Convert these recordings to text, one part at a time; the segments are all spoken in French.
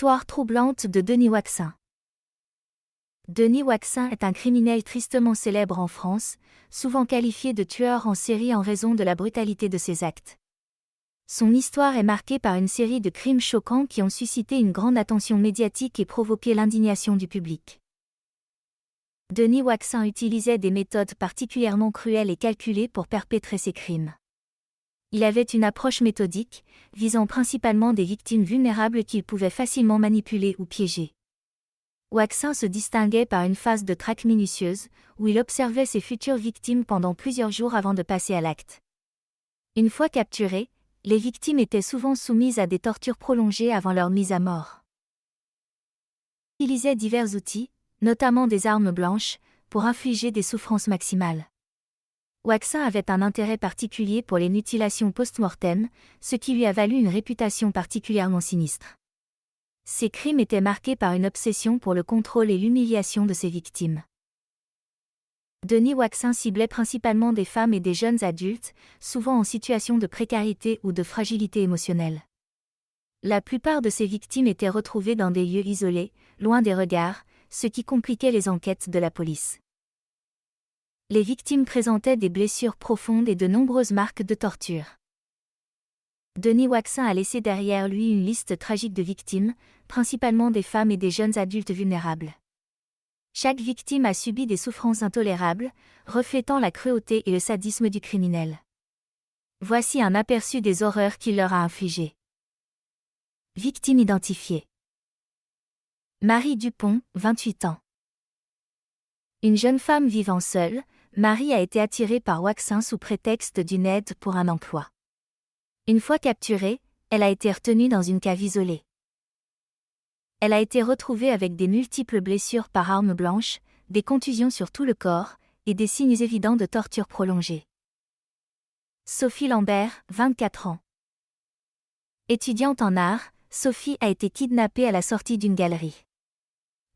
Histoire troublante de Denis Waxin. Denis Waxin est un criminel tristement célèbre en France, souvent qualifié de tueur en série en raison de la brutalité de ses actes. Son histoire est marquée par une série de crimes choquants qui ont suscité une grande attention médiatique et provoqué l'indignation du public. Denis Waxin utilisait des méthodes particulièrement cruelles et calculées pour perpétrer ses crimes. Il avait une approche méthodique, visant principalement des victimes vulnérables qu'il pouvait facilement manipuler ou piéger. Waxin se distinguait par une phase de traque minutieuse, où il observait ses futures victimes pendant plusieurs jours avant de passer à l'acte. Une fois capturées, les victimes étaient souvent soumises à des tortures prolongées avant leur mise à mort. Il utilisait divers outils, notamment des armes blanches, pour infliger des souffrances maximales. Waxin avait un intérêt particulier pour les mutilations post-mortem, ce qui lui a valu une réputation particulièrement sinistre. Ses crimes étaient marqués par une obsession pour le contrôle et l'humiliation de ses victimes. Denis Waxin ciblait principalement des femmes et des jeunes adultes, souvent en situation de précarité ou de fragilité émotionnelle. La plupart de ses victimes étaient retrouvées dans des lieux isolés, loin des regards, ce qui compliquait les enquêtes de la police. Les victimes présentaient des blessures profondes et de nombreuses marques de torture. Denis Waxin a laissé derrière lui une liste tragique de victimes, principalement des femmes et des jeunes adultes vulnérables. Chaque victime a subi des souffrances intolérables, reflétant la cruauté et le sadisme du criminel. Voici un aperçu des horreurs qu'il leur a infligées. Victime identifiée. Marie Dupont, 28 ans. Une jeune femme vivant seule, Marie a été attirée par Waxin sous prétexte d'une aide pour un emploi. Une fois capturée, elle a été retenue dans une cave isolée. Elle a été retrouvée avec des multiples blessures par arme blanche, des contusions sur tout le corps, et des signes évidents de torture prolongée. Sophie Lambert, 24 ans. Étudiante en art, Sophie a été kidnappée à la sortie d'une galerie.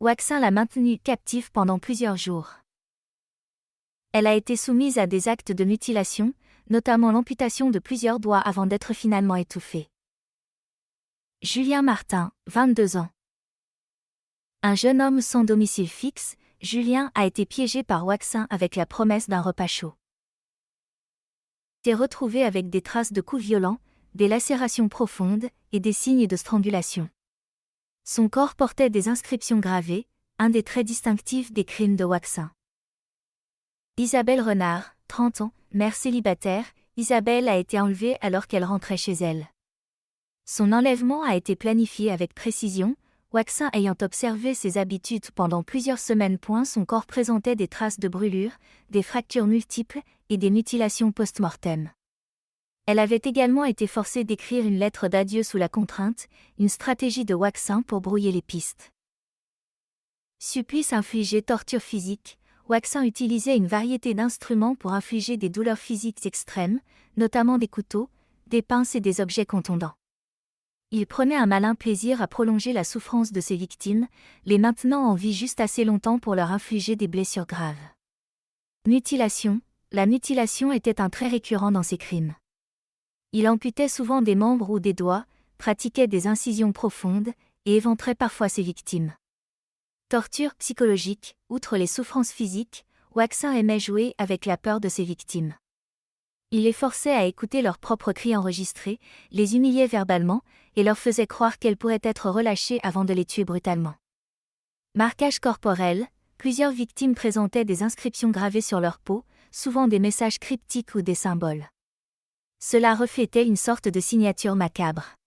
Waxin l'a maintenue captive pendant plusieurs jours. Elle a été soumise à des actes de mutilation, notamment l'amputation de plusieurs doigts avant d'être finalement étouffée. Julien Martin, 22 ans. Un jeune homme sans domicile fixe, Julien a été piégé par Waxin avec la promesse d'un repas chaud. Il a été retrouvé avec des traces de coups violents, des lacérations profondes et des signes de strangulation. Son corps portait des inscriptions gravées, un des traits distinctifs des crimes de Waxin. Isabelle Renard, 30 ans, mère célibataire, Isabelle a été enlevée alors qu'elle rentrait chez elle. Son enlèvement a été planifié avec précision, Waxin ayant observé ses habitudes pendant plusieurs semaines. Son corps présentait des traces de brûlures, des fractures multiples et des mutilations post-mortem. Elle avait également été forcée d'écrire une lettre d'adieu sous la contrainte, une stratégie de Waxin pour brouiller les pistes. Supplice infligé torture physique. Waxin utilisait une variété d'instruments pour infliger des douleurs physiques extrêmes, notamment des couteaux, des pinces et des objets contondants. Il prenait un malin plaisir à prolonger la souffrance de ses victimes, les maintenant en vie juste assez longtemps pour leur infliger des blessures graves. Mutilation. La mutilation était un trait récurrent dans ses crimes. Il amputait souvent des membres ou des doigts, pratiquait des incisions profondes, et éventrait parfois ses victimes. Torture psychologique. Outre les souffrances physiques, Waxin aimait jouer avec la peur de ses victimes. Il les forçait à écouter leurs propres cris enregistrés, les humiliait verbalement, et leur faisait croire qu'elles pourraient être relâchées avant de les tuer brutalement. Marquage corporel. Plusieurs victimes présentaient des inscriptions gravées sur leur peau, souvent des messages cryptiques ou des symboles. Cela reflétait une sorte de signature macabre.